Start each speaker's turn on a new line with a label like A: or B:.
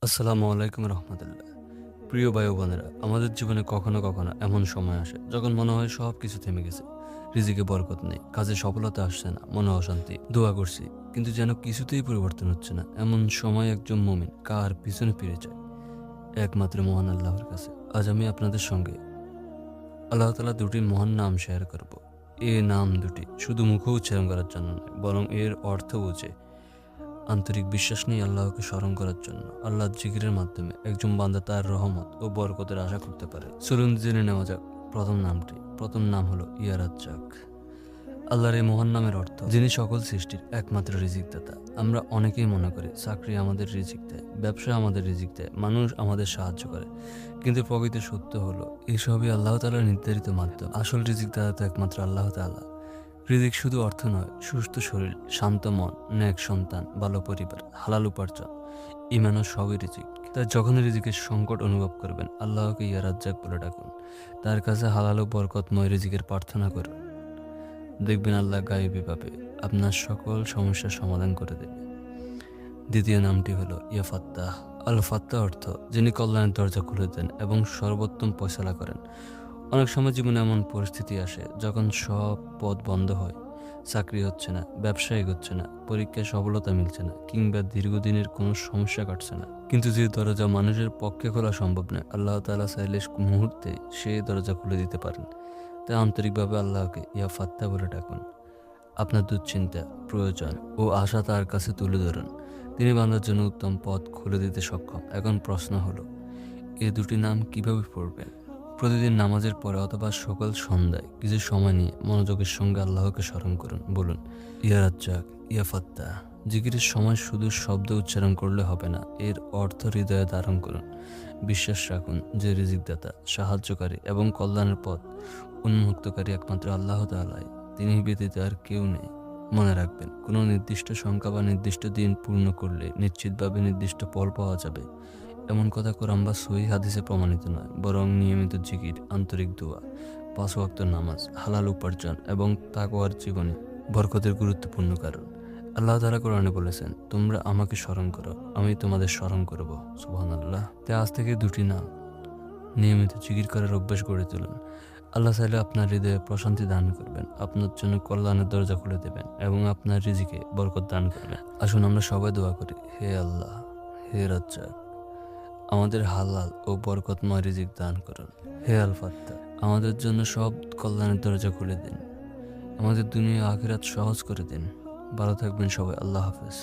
A: আসসালামু আলাইকুম রহমতুল্লাহ। প্রিয় ভাই ও বোনেরা, আমাদের জীবনে কখনো কখনো এমন সময় আসে যখন মনে হয় সব কিছু থেমে গেছে। রিজিকে বরকত নেই, কাজে সফলতা আসছে না, মনে অশান্তি। দোয়া করছি কিন্তু যেন কিছুতেই পরিবর্তন হচ্ছে না। এমন সময় একজন মুমিন কার পিছনে ফিরে যায়? একমাত্র মহান আল্লাহর কাছে। আজ আমি আপনাদের সঙ্গে আল্লাহ তাআলা দুটি মহান নাম শেয়ার করব। এই নাম দুটি শুধু মুখে উচ্চারণ করার জন্য নয়, বরং এর অর্থ বুঝে আন্তরিক বিশ্বাস নিয়ে আল্লাহকে স্মরণ করার জন্য। আল্লাহর জিকিরের মাধ্যমে একজন বান্দা তার রহমত ও বরকতের আশা করতে পারে। চলুন জেনে নেওয়া যাক প্রথম নাম হলো ইয়া রাজ্জাক। আল্লাহর এই মহান নামের অর্থ যিনি সকল সৃষ্টির একমাত্র রিজিকদাতা। আমরা অনেকেই মনে করি চাকরি আমাদের রিজিক দেয়, ব্যবসা আমাদের রিজিক দেয়, মানুষ আমাদের সাহায্য করে, কিন্তু প্রকৃত সত্য হলো এসবই আল্লাহ তাআলার নির্ধারিত মাধ্যম। আসল রিজিকদাতা তো একমাত্র আল্লাহ তাআলা। রিজিক শুধু অর্থ নয়, সুস্থ শরীর, শান্ত মন, নেক সন্তান, ভালো পরিবার, হালাল উপার্জন, ইমানও সবই রিজিক। তাই যখন রিজিকের সংকট অনুভব করবেন, আল্লাহকে ইয়া রাজ্জাক বলে ডাকুন। তার কাছে হালাল ও বরকতময় রিজিকের প্রার্থনা করুন। দেখবেন আল্লাহ গায়েবীভাবে আপনার সকল সমস্যার সমাধান করে দেবে। দ্বিতীয় নামটি হলো ইয়া ফাত্তাহ। আল ফাত্তাহ অর্থ যিনি কল্যাণের দরজা খুলে দেন এবং সর্বোত্তম ফয়সালা করেন। অনেক সময় জীবনে এমন পরিস্থিতি আসে যখন সব পথ বন্ধ হয়, চাকরি হচ্ছে না, ব্যবসা এগোচ্ছে না, পরীক্ষায় সফলতা মিলছে না, কিংবা দীর্ঘদিনের কোনো সমস্যা কাটছে না। কিন্তু যে দরজা মানুষের পক্ষে খোলা সম্ভব নয়, আল্লাহ তাআলা চাইলে মুহূর্তে সেই দরজা খুলে দিতে পারেন। তাই আন্তরিকভাবে আল্লাহকে ইয়া ফাত্তা বলে ডাকুন। আপনার দুশ্চিন্তা, প্রয়োজন ও আশা তার কাছে তুলে ধরুন। তিনি বান্দার জন্য উত্তম পথ খুলে দিতে সক্ষম। এখন প্রশ্ন হলো, এই দুটি নাম কিভাবে পড়বেন? প্রতিদিন নামাজের পরে অথবা সকাল সন্ধ্যায় কিছু সময় নিয়ে মনোযোগের সঙ্গে আল্লাহকে স্মরণ করুন। বলুন, ইয়া রাজ্জাক, ইয়া ফাত্তাহ। জিকিরের সময় শুধু শব্দ উচ্চারণ করলে হবে না, এর অর্থ হৃদয়ে ধারণ করুন। বিশ্বাস রাখুন যে রিজিকদাতা, সাহায্যকারী এবং কল্যাণের পথ উন্মুক্তকারী একমাত্র আল্লাহ তাআলাই। তিনি ব্যতীত আর কেউ নেই। মনে রাখবেন, কোনো নির্দিষ্ট সংখ্যা বা নির্দিষ্ট দিন পূর্ণ করলে নিশ্চিতভাবে নির্দিষ্ট ফল পাওয়া যাবে, এমন কথা কোরআন বা সহিহ হাদিসে প্রমাণিত নয়। বরং নিয়মিত জিকির, আন্তরিক দোয়া, ৫ ওয়াক্ত নামাজ, হালাল উপার্জন এবং তাকওয়ার জীবনে বরকতের গুরুত্বপূর্ণ কারণ। আল্লাহ তাআলা কোরআনে বলেছেন, তোমরা আমাকে স্মরণ করো, আমি তোমাদের স্মরণ করব। সুবহানাল্লাহ। তাই আজ থেকে দুটি নাম নিয়মিত জিকির করার অভ্যাস গড়ে তুলুন। আল্লাহ চাইলে আপনার হৃদয়ে প্রশান্তি দান করবেন, আপনার জন্য কল্যাণের দরজা খুলে দেবেন এবং আপনার রিজিকে বরকত দান করবেন। আসুন আমরা সবাই দোয়া করি, হে আল্লাহ, হে রাজ্জাক, আমাদের হালাল ও বরকতময় রিজিক দান করুন। হে আল ফাত্তাহ, আমাদের জন্য সব কল্যাণের দরজা খুলে দিন। আমাদের দুনিয়া আখিরাত সহজ করে দিন। ভালো থাকবেন সবাই। আল্লাহ হাফেজ।